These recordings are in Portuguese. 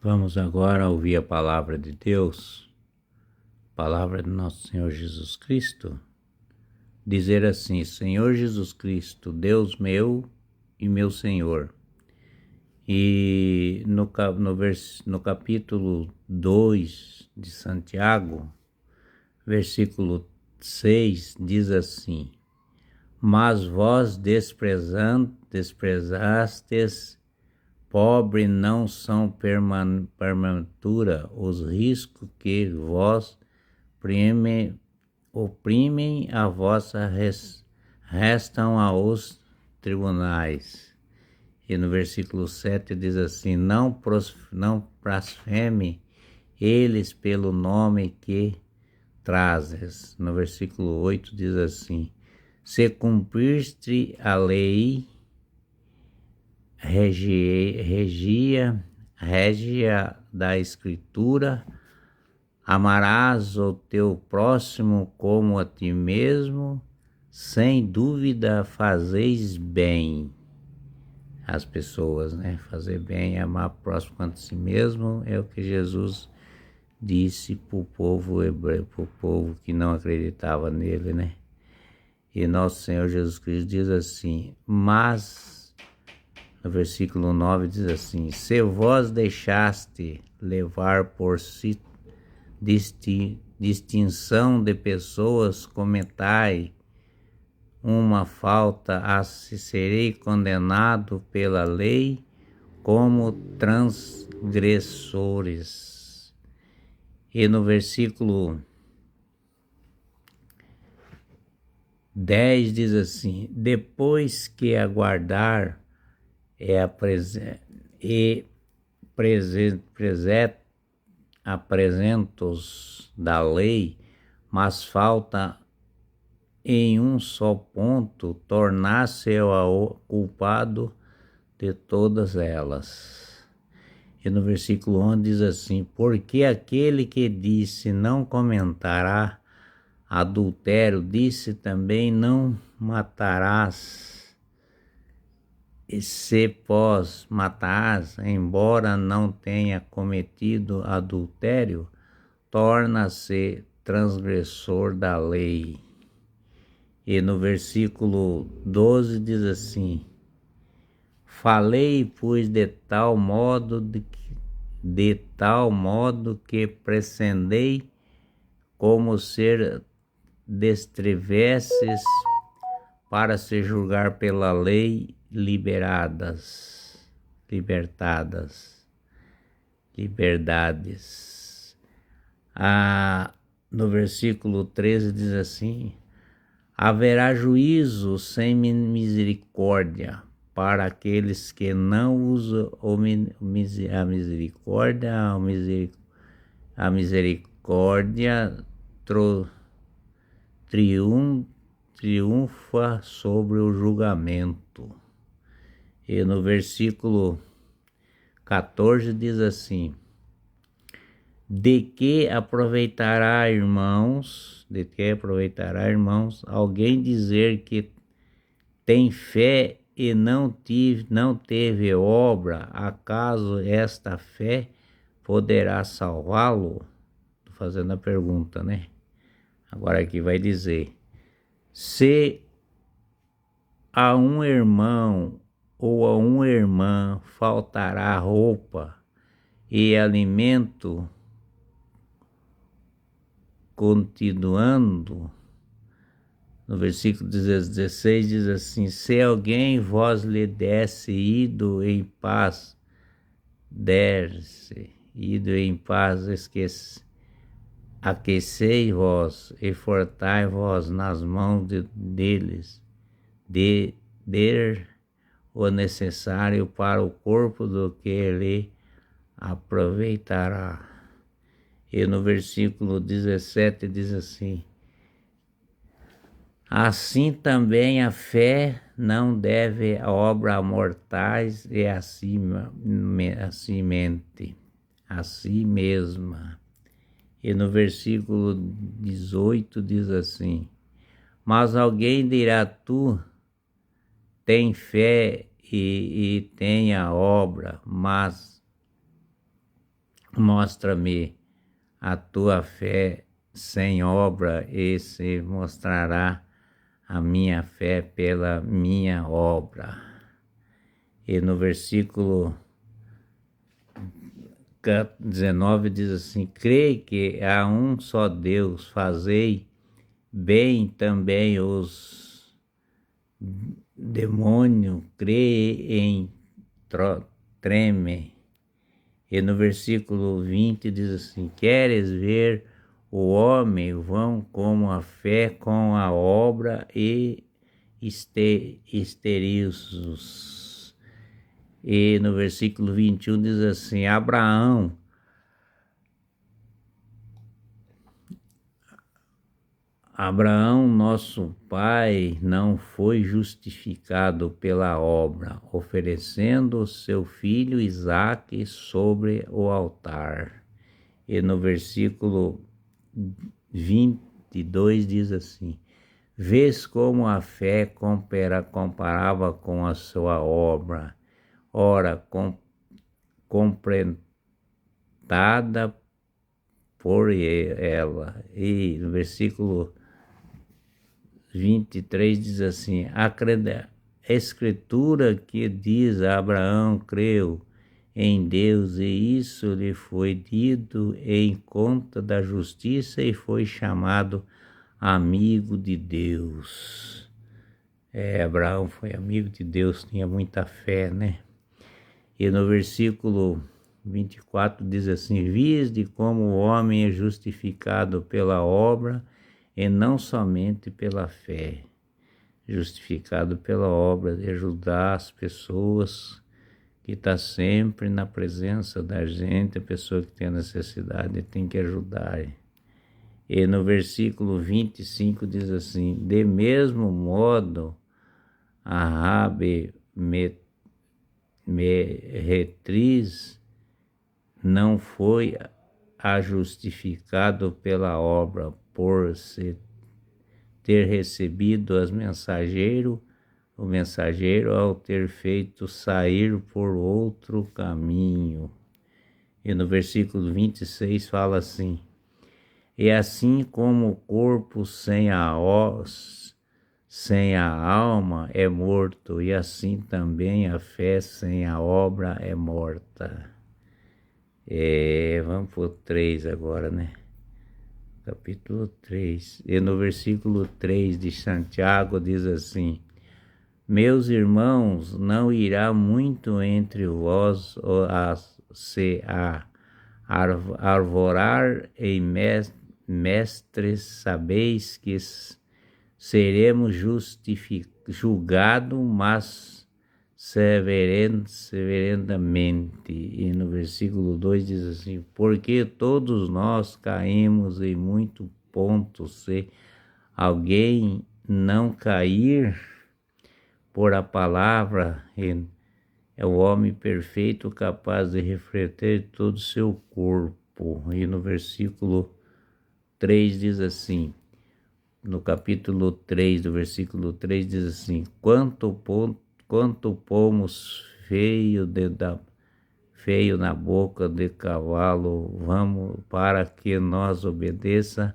Vamos agora ouvir a palavra de Deus, palavra do nosso Senhor Jesus Cristo, dizer assim: Senhor Jesus Cristo, Deus meu e meu Senhor. E no capítulo 2 de Santiago, versículo 6, diz assim: Mas vós desprezastes, pobre não são porventura os riscos que vós oprimem a vossa restam aos tribunais. E no versículo 7 diz assim: Não blasfeme eles pelo nome que trazes. No versículo 8 diz assim: Se cumpriste a lei, regia da Escritura, amarás o teu próximo como a ti mesmo, sem dúvida fazeis bem. As pessoas, né? Fazer bem, amar o próximo quanto a si mesmo, é o que Jesus disse para o povo hebreu, para o povo que não acreditava nele, né? E nosso Senhor Jesus Cristo diz assim: mas, no versículo 9 diz assim: se vós deixaste levar por si distinção de pessoas, cometai uma falta, se serei condenado pela lei como transgressores. E no versículo 10 diz assim: depois que aguardar apresentos da lei, mas falta em um só ponto tornar-se o culpado de todas elas. E no versículo 11 diz assim: porque aquele que disse não comentará adultério, disse também não matarás. E se pós matarás, embora não tenha cometido adultério, torna-se transgressor da lei. E no versículo 12 diz assim: falei, pois, de tal modo que prescindei como ser destrevesses para se julgar pela lei liberdades. No versículo 13 diz assim: haverá juízo sem misericórdia para aqueles que não usam a misericórdia. A misericórdia triunfa sobre o julgamento. E no versículo 14 diz assim: de que aproveitará, irmãos, alguém dizer que tem fé e não teve obra? Acaso esta fé poderá salvá-lo? Estou fazendo a pergunta, né? Agora aqui vai dizer: se a um irmão ou a uma irmã faltará roupa e alimento, continuando, no versículo 16 diz assim: se alguém vos lhe desse ido em paz, aquecei vós e fortai vós nas mãos deles, der o necessário para o corpo do que ele aproveitará. E no versículo 17 diz assim: assim também a fé não deve a obra mortais e a si mesma. E no versículo 18 diz assim: mas alguém dirá, tu tem fé e tem a obra, mas Mostra-me a tua fé sem obra e se mostrará a minha fé pela minha obra. E no versículo 19 diz assim: creio que há um só Deus, fazei bem também os demônios, creem, treme. E no versículo 20 diz assim: queres ver o homem vão como a fé com a obra e esterilizos. E no versículo 21 diz assim: Abraão, nosso pai, não foi justificado pela obra, oferecendo seu filho Isaque sobre o altar. E no versículo 22 diz assim: vês como a fé comparava com a sua obra, ora, completada por ela. E no versículo 23 diz assim: a escritura que diz Abraão creu em Deus e isso lhe foi dito em conta da justiça e foi chamado amigo de Deus. Abraão foi amigo de Deus, tinha muita fé, né? E no versículo 24 diz assim: viste como o homem é justificado pela obra e não somente pela fé. Justificado pela obra de ajudar as pessoas, que está sempre na presença da gente, a pessoa que tem necessidade tem que ajudar. E no versículo 25 diz assim: de mesmo modo, a Rabi meretriz não foi justificado pela obra por se ter recebido o mensageiro ao ter feito sair por outro caminho. E no versículo 26 fala assim: e assim como o corpo sem a alma é morto, e assim também a fé sem a obra é morta. Vamos para o 3 agora, né? Capítulo 3. E no versículo 3 de Santiago diz assim: meus irmãos, não irá muito entre vós se arvorar em mestres, sabeis que seremos julgados, mas severamente. E no versículo 2 diz assim: porque todos nós caímos em muito ponto, se alguém não cair por a palavra, é o homem perfeito capaz de refletir todo o seu corpo. E no versículo 3 diz assim, no capítulo 3, do versículo 3 diz assim: quanto pomos feio na boca de cavalo, vamos para que nós obedeça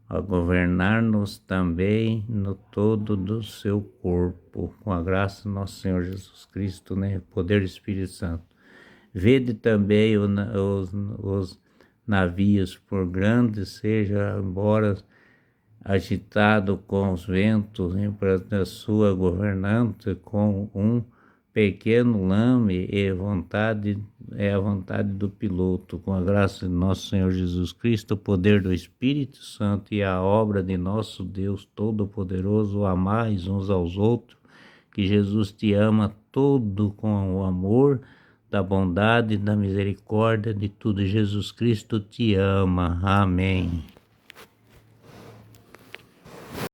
a governar-nos também no todo do seu corpo, com a graça do nosso Senhor Jesus Cristo, né? Poder do Espírito Santo. Vede também os navios, por grandes seja, embora agitado com os ventos, para sua governante, com um pequeno lame é a vontade do piloto, com a graça de nosso Senhor Jesus Cristo, o poder do Espírito Santo e a obra de nosso Deus Todo-Poderoso, amais uns aos outros, que Jesus te ama todo com o amor da bondade, da misericórdia, de tudo. Jesus Cristo te ama. Amém.